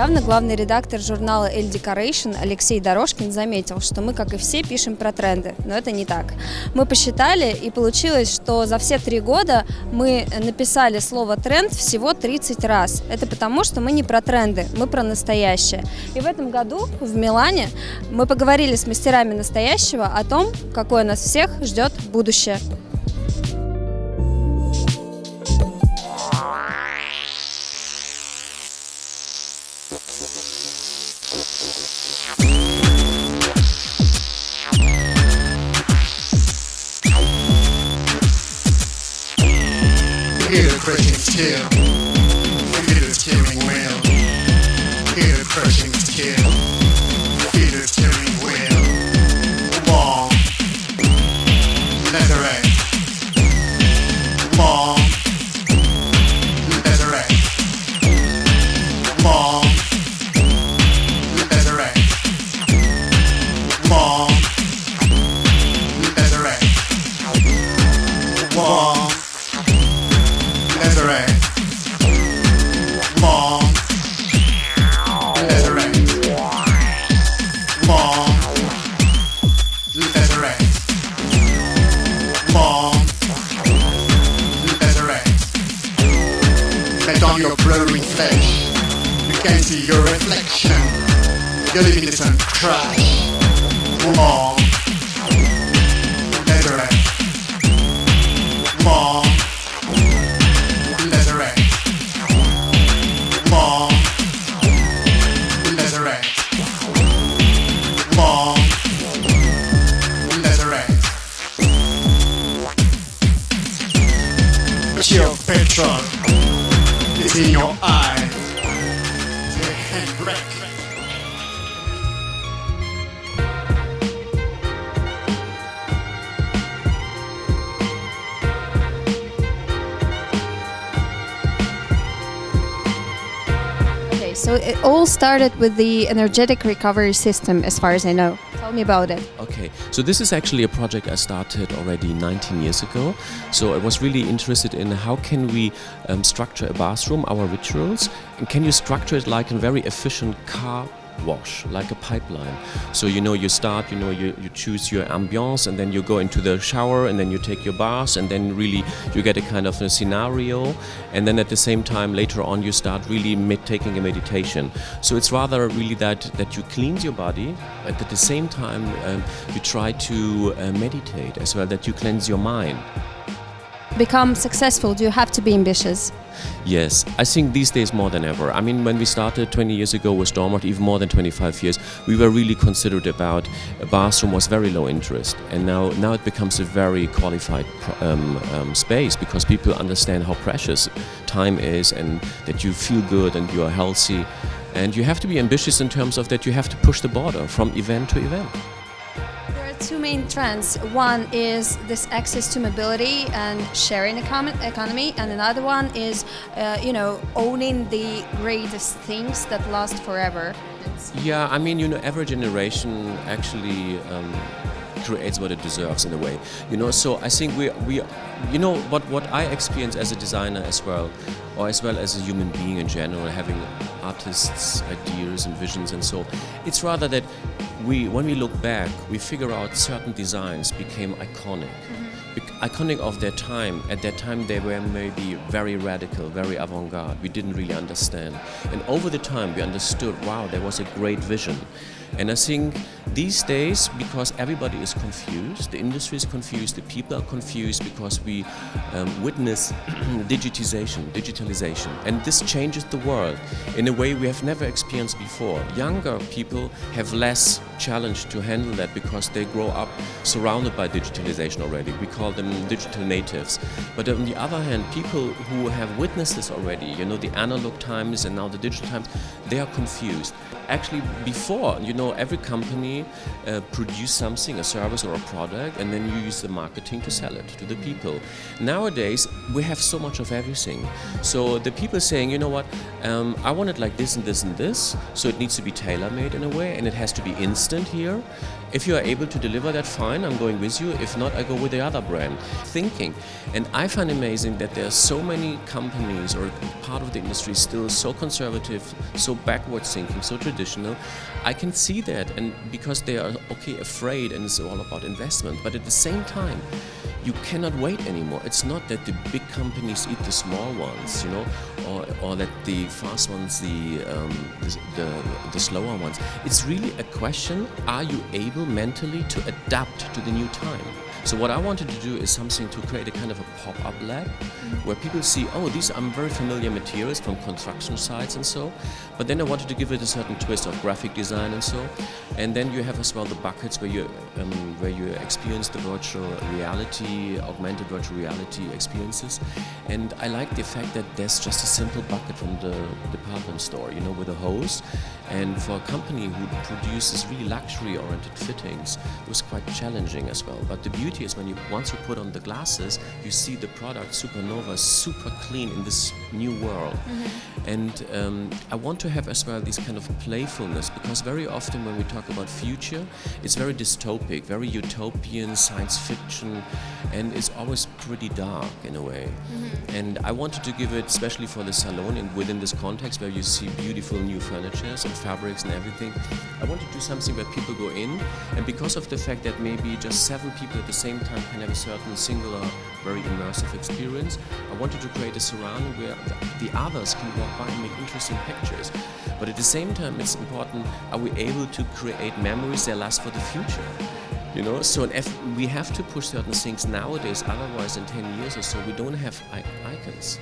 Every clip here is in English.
Недавно главный редактор журнала Elle Decoration Алексей Дорожкин заметил, что мы, как и все, пишем про тренды, но это не так. Мы посчитали, и получилось, что за все 3 года мы написали слово «тренд» всего 30 раз. Это потому, что мы не про тренды, мы про настоящее. И в этом году в Милане мы поговорили с мастерами настоящего о том, какое нас всех ждет будущее. Hear the crushing steel, feel the steering wheel. Hear the crushing steel, feel the steering wheel. Long, leatherette. Long, leatherette. Long, leatherette. Long, leatherette. Long. Leatherette, long, leatherette, long, leatherette, long, leatherette. Let on your blurry flesh, you can't see your reflection. You're living this and crash. Long, leatherette, long. Long, leatherette. Long, leatherette. But your petrol is in your eye. The handbrake. So it all started with the energetic recovery system, as far as I know. Tell me about it. Okay, so this is actually a project I started already 19 years ago. So I was really interested in how can we structure a bathroom, our rituals, and can you structure it like a very efficient car wash, like a pipeline. So you start, you choose your ambiance, and then you go into the shower, and then you take your bath, and then really you get a kind of a scenario, and then at the same time later on you start really taking a meditation. So it's rather really that you cleanse your body, but at the same time you try to meditate as well, that you cleanse your mind. Become successful, do you have to be ambitious? Yes, I think these days more than ever. I mean, when we started 20 years ago with Dornbracht, even more than 25 years, we were really considered about a bathroom was very low interest, and now it becomes a very qualified space, because people understand how precious time is, and that you feel good and you are healthy, and you have to be ambitious in terms of that you have to push the border from event to event. Two main trends. One is this access to mobility and sharing economy, and another one is, owning the greatest things that last forever. Yeah, I mean, every generation actually creates what it deserves in a way. So I think we what I experience as a designer as well, or as well as a human being in general, having artists' ideas and visions, and so it's rather that when we look back, we figure out certain designs became iconic. Iconic of their time. At that time they were maybe very radical, very avant-garde. We didn't really understand. And over the time we understood, wow, there was a great vision. And I think these days, because everybody is confused, the industry is confused, the people are confused, because we witness digitalization, and this changes the world in a way we have never experienced before. Younger people have less challenge to handle that, because they grow up surrounded by digitalization already. We call them digital natives. But on the other hand, people who have witnessed this already, the analog times and now the digital times, they are confused. Actually, before, every company produced something, a service or a product, and then you use the marketing to sell it to the people. Nowadays, we have so much of everything. So the people saying, I want it like this and this and this, so it needs to be tailor-made in a way, and it has to be instant here. If you are able to deliver that, fine, I'm going with you. If not, I go with the other brand. thinking. And I find amazing that there are so many companies or part of the industry still so conservative, so backwards thinking, so traditional. I can see that, and because they are afraid, and it's all about investment. But at the same time, you cannot wait anymore. It's not that the big companies eat the small ones, you know, or that the fast ones, the slower ones. It's really a question: are you able mentally to adapt to the new time? So what I wanted to do is something to create a kind of a pop-up lab where people see, oh, these are very familiar materials from construction sites and so, but then I wanted to give it a certain twist of graphic design and so, and then you have as well the buckets where you experience the virtual reality, augmented virtual reality experiences. And I like the fact that there's just a simple bucket from the department store, you know, with a hose. And for a company who produces really luxury-oriented fittings, it was quite challenging as well. But the beauty is once you put on the glasses, you see the product supernova, super clean in this new world. And I want to have as well this kind of playfulness, because very often when we talk about future, it's very dystopic, very utopian, science fiction, and it's always pretty dark in a way. And I wanted to give it, especially for the salon, and within this context where you see beautiful new furnitures and fabrics and everything, I want to do something where people go in, and because of the fact that maybe just 7 people at the same time can have a certain singular, very immersive experience, I wanted to create a surrounding where the others can walk by and make interesting pictures. But at the same time, it's important, are we able to create memories that last for the future? You know, so we have to push certain things nowadays, otherwise in 10 years or so we don't have icons.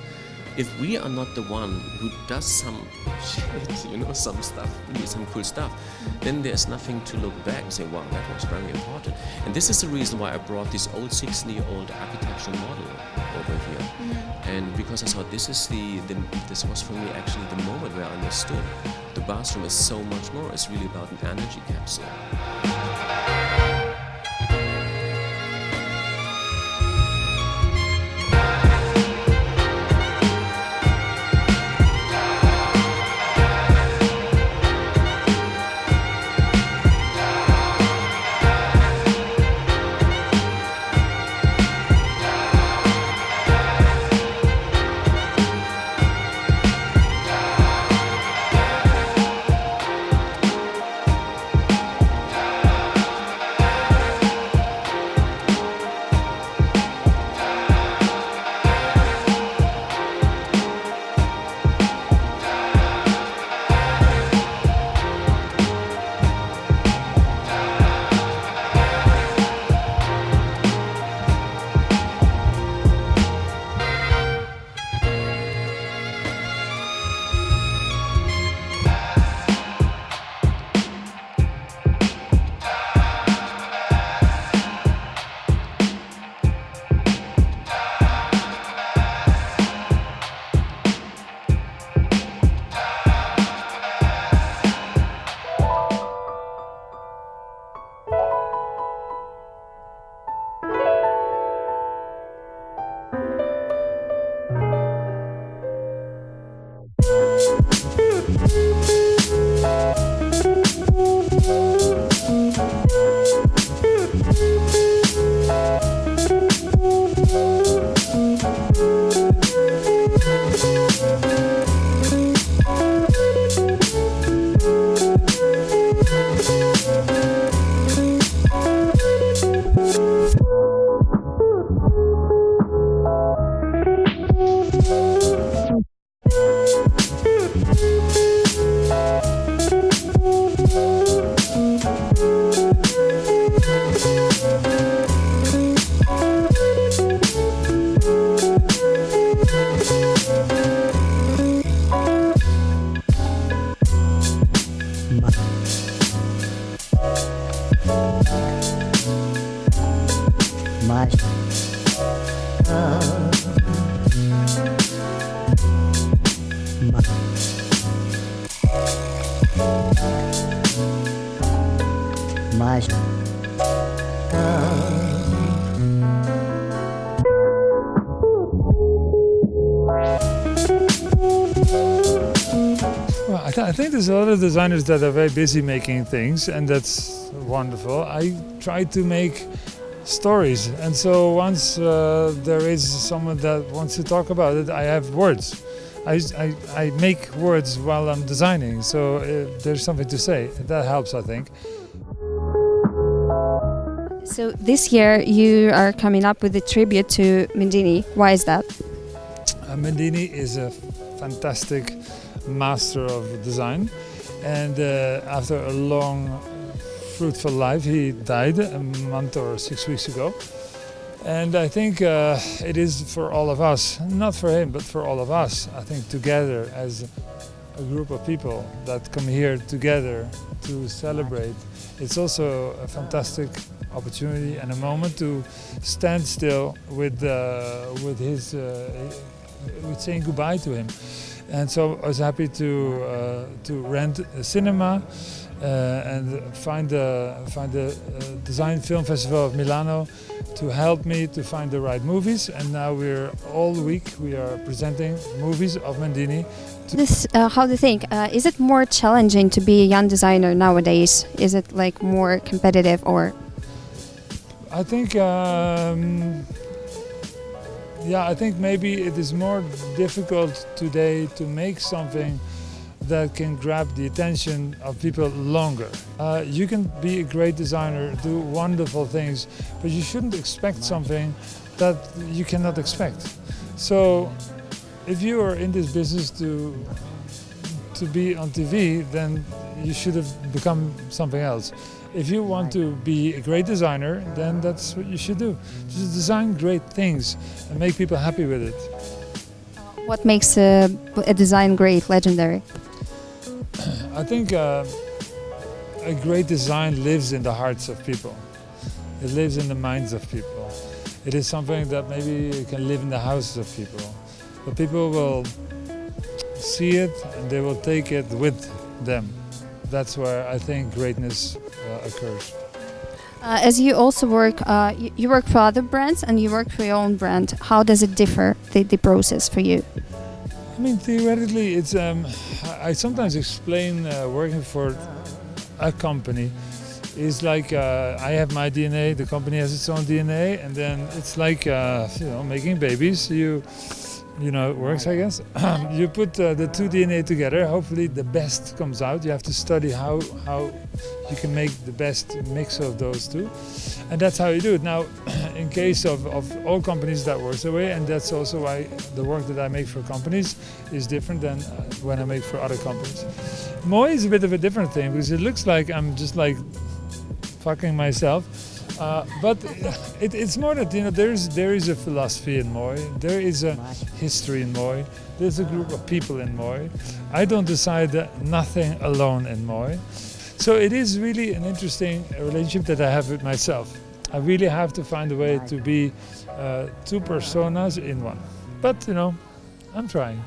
If we are not the one who does some shit, you know, some stuff, really some cool stuff, then there's nothing to look back and say, wow, that was very important. And this is the reason why I brought this old 60-year-old architectural model over here. And because I thought this was for me actually the moment where I understood the bathroom is so much more. It's really about an energy capsule. I think there's a lot of designers that are very busy making things, and that's wonderful. I try to make stories. And so once there is someone that wants to talk about it, I have words. I make words while I'm designing, so there's something to say. That helps, I think. So this year you are coming up with a tribute to Mendini. Why is that? Mendini is a fantastic master of design, and after a long, fruitful life, he died a month or 6 weeks ago. And I think it is for all of us, not for him, but for all of us. I think together as a group of people that come here together to celebrate, it's also a fantastic opportunity and a moment to stand still with saying goodbye to him. And so I was happy to rent a cinema and find the Design Film Festival of Milano to help me to find the right movies. And now all week we are presenting movies of Mendini. How do you think? Is it more challenging to be a young designer nowadays? Is it like more competitive or? I think, I think maybe it is more difficult today to make something that can grab the attention of people longer. You can be a great designer, do wonderful things, but you shouldn't expect something that you cannot expect. So if you are in this business to be on TV, then you should have become something else. If you want to be a great designer, then that's what you should do. Just design great things and make people happy with it. What makes a design great, legendary? I think a great design lives in the hearts of people. It lives in the minds of people. It is something that maybe can live in the houses of people. But people will see it and they will take it with them. That's where I think greatness occurs. As you also work, you work for other brands and you work for your own brand. How does it differ, the process for you? I mean, theoretically, it's. I sometimes explain working for a company is like I have my DNA, the company has its own DNA, and then it's like making babies. You know, it works, I guess. You put the two DNA together, hopefully the best comes out. You have to study how you can make the best mix of those two. And that's how you do it. Now, in case of all companies, that works that way, and that's also why the work that I make for companies is different than when I make for other companies. Mooi is a bit of a different thing, because it looks like I'm just like fucking myself. But it's more that, you know, there is a philosophy in Mooi, there is a history in Mooi, there's a group of people in Mooi. I don't decide nothing alone in Mooi. So it is really an interesting relationship that I have with myself. I really have to find a way to be two personas in one. But, you know, I'm trying.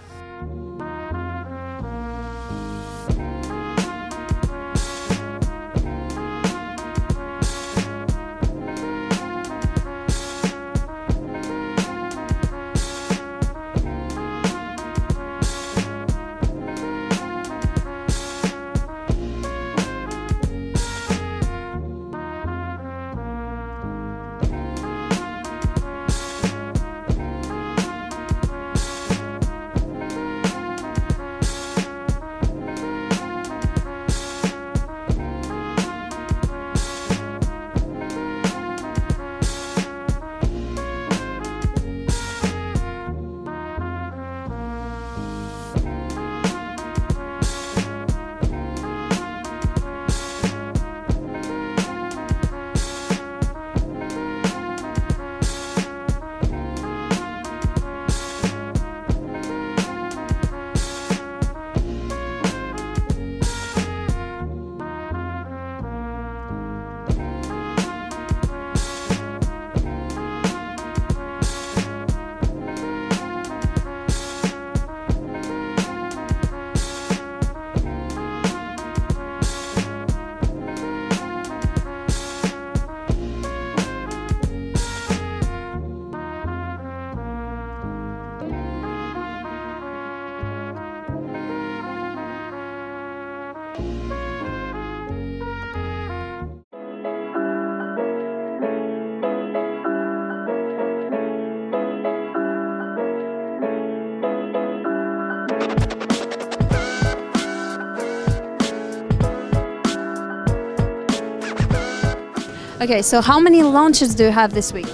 Okay, so how many launches do you have this week?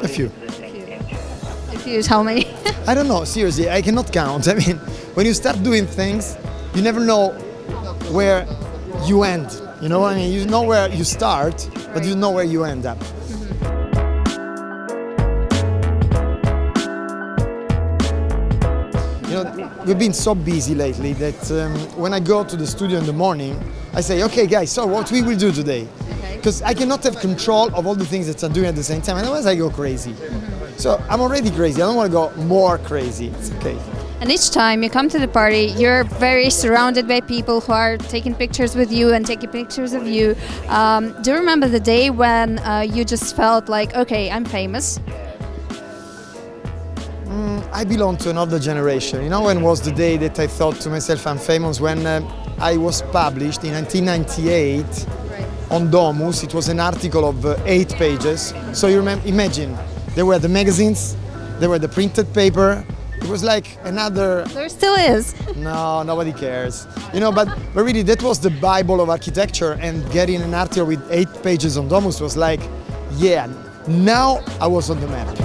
A few. If you use how many? I don't know, seriously, I cannot count. I mean, when you start doing things, you never know where you end. You know what I mean? You know where you start, but you know where you end up. You know, we've been so busy lately that when I go to the studio in the morning, I say, okay guys, so what we will do today? Because I cannot have control of all the things that I'm doing at the same time, otherwise I go crazy. So I'm already crazy, I don't want to go more crazy, it's okay. And each time you come to the party, you're very surrounded by people who are taking pictures with you and taking pictures of you. Do you remember the day when you just felt like, okay, I'm famous? I belong to another generation. You know when was the day that I thought to myself I'm famous? When I was published in 1998 on Domus. It was an article of 8 pages. So you imagine, there were the magazines, there were the printed paper. It was like another... There still is. No, nobody cares. You know, but really that was the Bible of architecture, and getting an article with 8 pages on Domus was like, yeah, now I was on the map.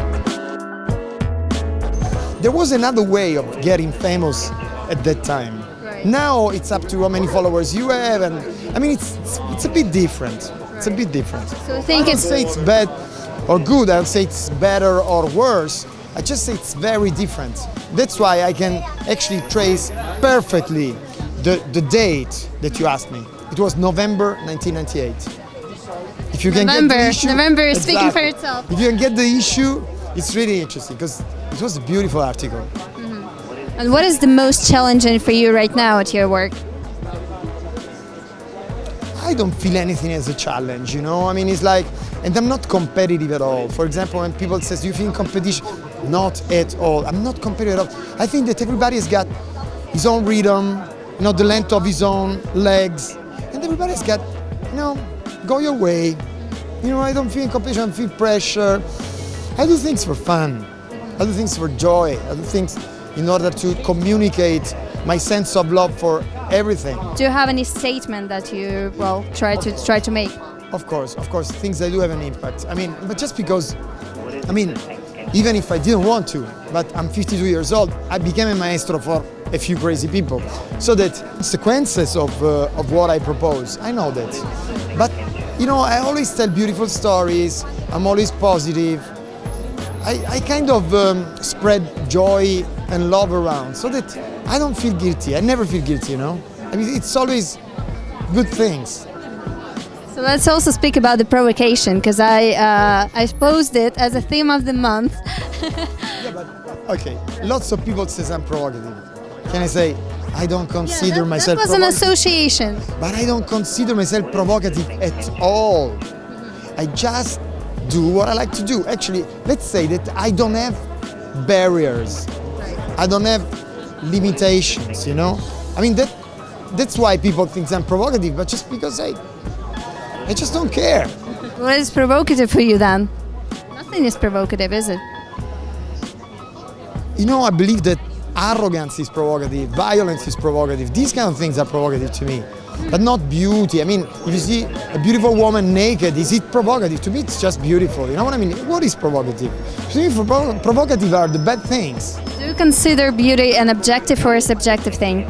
There was another way of getting famous at that time. Right. Now it's up to how many followers you have, and I mean it's a bit different. It's a bit different. So I think I don't say it's bad or good. I don't say it's better or worse. I just say it's very different. That's why I can actually trace perfectly the date that you asked me. It was November 1998. If you can get the issue, November is speaking for exactly. itself. If you can get the issue, it's really interesting because it was a beautiful article. And what is the most challenging for you right now at your work? I don't feel anything as a challenge, you know? I mean, it's like, and I'm not competitive at all. For example, when people say, do you feel competition? Not at all. I'm not competitive at all. I think that everybody has got his own rhythm, you know, the length of his own legs, and everybody's got, you know, go your way. You know, I don't feel competition, I feel pressure. I do things for fun. I do things for joy. I do things in order to communicate my sense of love for everything. Do you have any statement that you try to make? Of course, things that do have an impact. I mean, but just because, I mean, even if I didn't want to, but I'm 52 years old, I became a maestro for a few crazy people. So that consequences of what I propose, I know that. But, you know, I always tell beautiful stories, I'm always positive. I kind of spread joy and love around so that I don't feel guilty. I never feel guilty, you know? I mean, it's always good things. So let's also speak about the provocation, because I posed it as a theme of the month. Yeah, but, okay, lots of people say I'm provocative. Can I say, I don't consider myself that was an provocative. association. But I don't consider myself provocative at all. I just do what I like to do. Actually, let's say that I don't have barriers. I don't have limitations, you know? I mean, that's why people think I'm provocative, but just because I just don't care. What is provocative for you then? Nothing is provocative, is it? You know, I believe that arrogance is provocative, violence is provocative. These kind of things are provocative to me, but not beauty. I mean, if you see a beautiful woman naked, is it provocative? To me, it's just beautiful. You know what I mean? What is provocative? To me, provocative are the bad things. Do you consider beauty an objective or a subjective thing?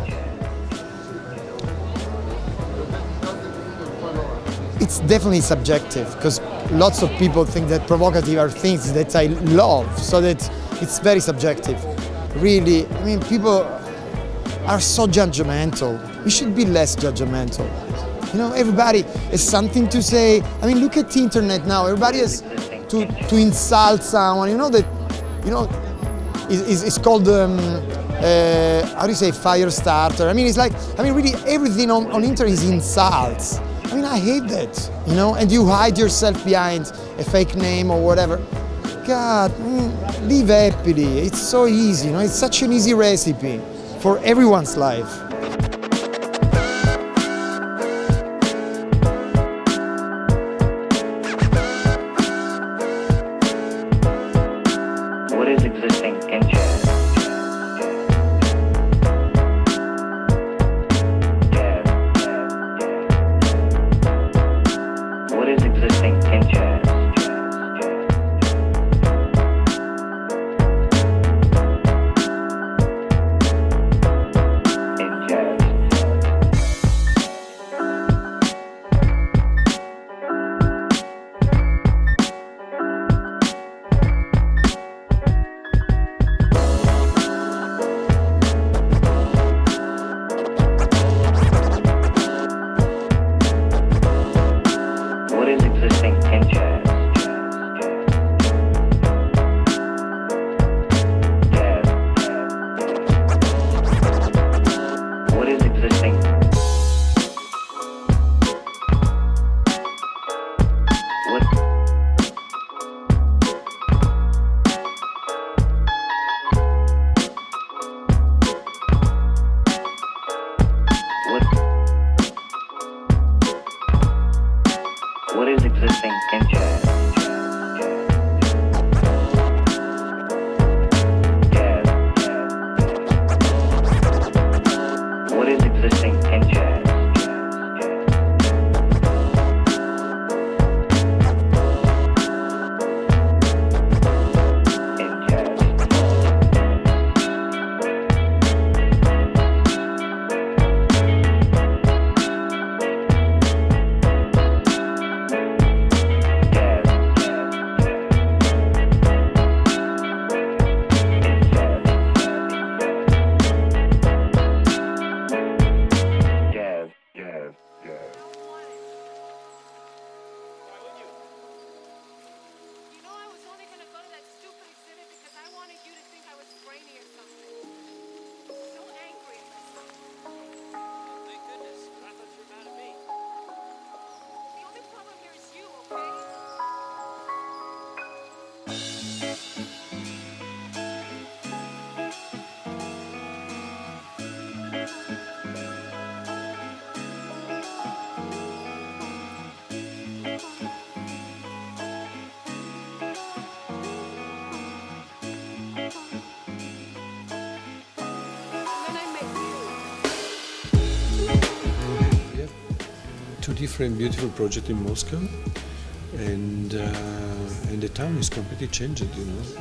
It's definitely subjective, because lots of people think that provocative are things that I love, so that it's very subjective. Really, I mean, people are so judgmental. We should be less judgmental. You know, everybody has something to say. I mean, look at the internet now. Everybody has to insult someone. You know that, you know, it's called, how do you say, fire starter. I mean, it's like, I mean, really everything on internet is insults. I mean, I hate that, you know, and you hide yourself behind a fake name or whatever. God, live happily. It's so easy, you know, it's such an easy recipe for everyone's life. What is existing in jazz? What is existing in Two different beautiful projects in Moscow, and the town is completely changed.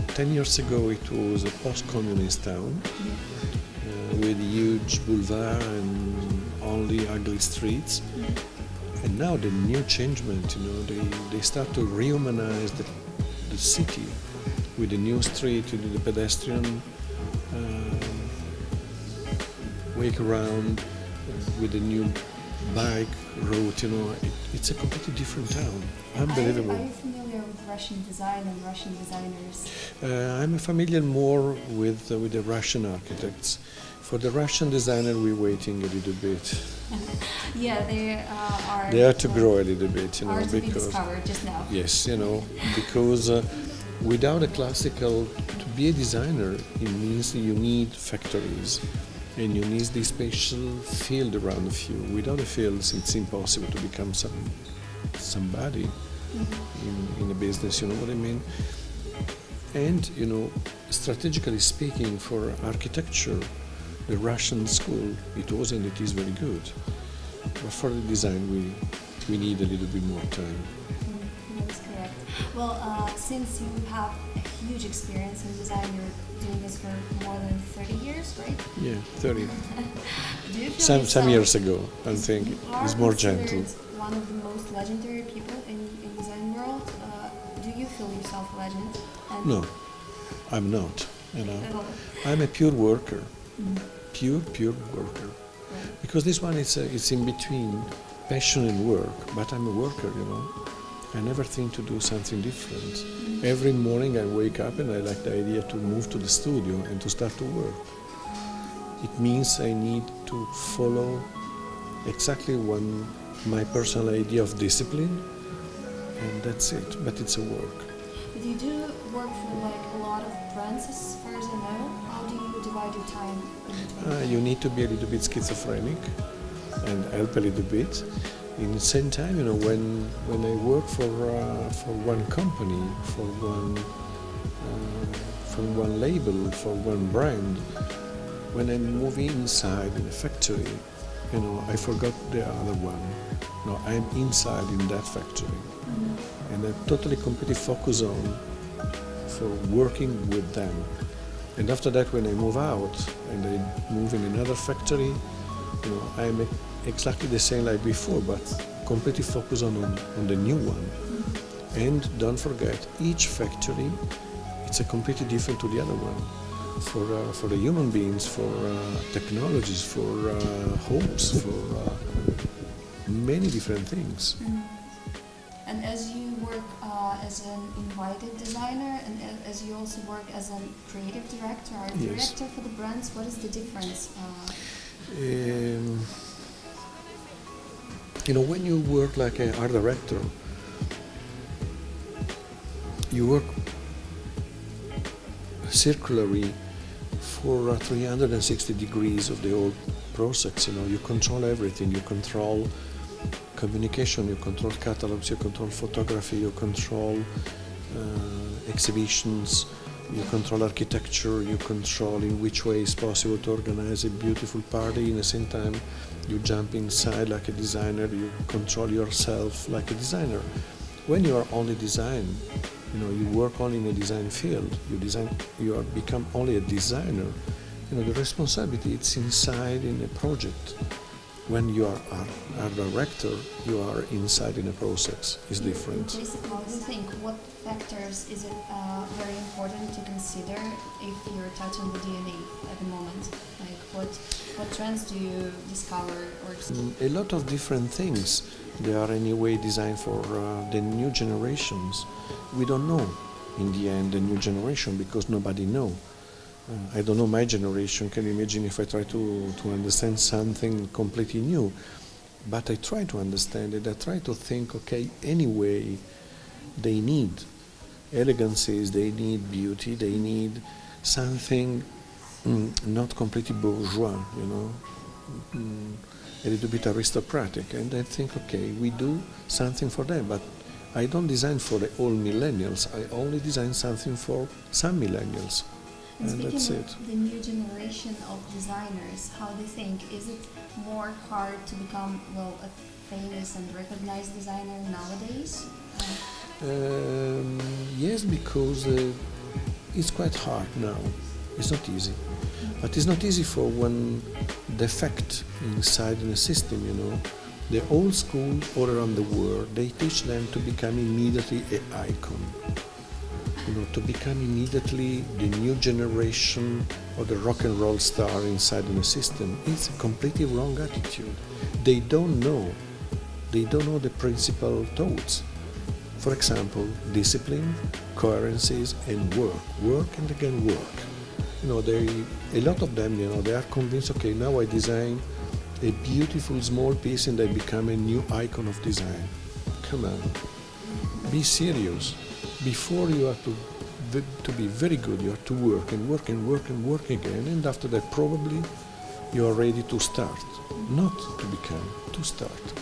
10 years ago it was a post-communist town with huge boulevard and only ugly streets. And now the new changement, they start to rehumanize the city with the new street, the pedestrian wake around with the new bike route. It's a completely different town. Unbelievable. Are you familiar with Russian design and Russian designers? I'm familiar more with the Russian architects. For the Russian designer, we're waiting a little bit. Yeah, they are. They are to grow a little bit, Are to be because discovered just now. yes, because without a classical, to be a designer, it means you need factories. And you need this special field around you. Without a field, it's impossible to become somebody in a business. You know what I mean? And strategically speaking, for architecture, the Russian school it was and it is very good. But for the design, we need a little bit more time. That's correct. Well, since you have a huge experience in design, you're doing this for more than 30 years, right? Yeah, 30. Do you feel Some yourself years ago, I think you are it's more considered gentle. one of the most legendary people in design world. Do you feel yourself a legend? And No, I'm not. At all? I'm a pure worker, pure worker. Because this one it's in between passion and work, but I'm a worker, I never think to do something different. Every morning I wake up and I like the idea to move to the studio and to start to work. It means I need to follow exactly my personal idea of discipline, and that's it, but it's a work. But you do work for a lot of brands, as far as I know. How do you divide your time in between? You need to be a little bit schizophrenic and help a little bit. In the same time, when I work for one company, for one label, for one brand, when I move inside in a factory, I forgot the other one. I'm inside in that factory, and I totally completely focus on for working with them. And after that, when I move out and I move in another factory, I'm exactly the same like before, but completely focus on the new one. And don't forget, each factory, it's a completely different to the other one. For the human beings, for technologies, for hopes, for many different things. And as you work as an invited designer, and as you also work as a creative director, art Yes. director for the brands, what is the difference? When you work like an art director, you work circularly for 360 degrees of the whole process. You control everything. You control communication, you control catalogs, you control photography, you control exhibitions, you control architecture, you control in which way it's possible to organize a beautiful party. In the same time, you jump inside like a designer, you control yourself like a designer. When you are only design, you work only in a design field, you become only a designer. The responsibility it's inside in a project. When you are art director, you are inside in a process. It's different. Basically, what do you think? What factors is it very important to consider if you're touching the DNA at the moment? Like what trends do you discover or A lot of different things. They are anyway designed for the new generations. We don't know in the end the new generation because nobody knows. I don't know my generation. Can you imagine if I try to understand something completely new? But I try to understand it. I try to think, okay, anyway, they need elegances, they need beauty, they need something not completely bourgeois, a little bit aristocratic, and I think, okay, we do something for them, but I don't design for all millennials. I only design something for some millennials, and that's it. The new generation of designers, how they think, is it more hard to become a famous and recognized designer nowadays? Yes, because it's quite hard now. It's not easy. But it's not easy for one defect inside the system, you know. The old school all around the world, they teach them to become immediately an icon. You know, to become immediately the new generation or the rock and roll star inside the system. It's a completely wrong attitude. They don't know the principal thoughts. For example, discipline, coherences, and work and again work. You know, a lot of them, you know, they are convinced, okay, now I design a beautiful small piece and I become a new icon of design. Come on, be serious. Before you have to be very good, you have to work and work and work and work again, and after that probably you are ready to start, not to become, to start.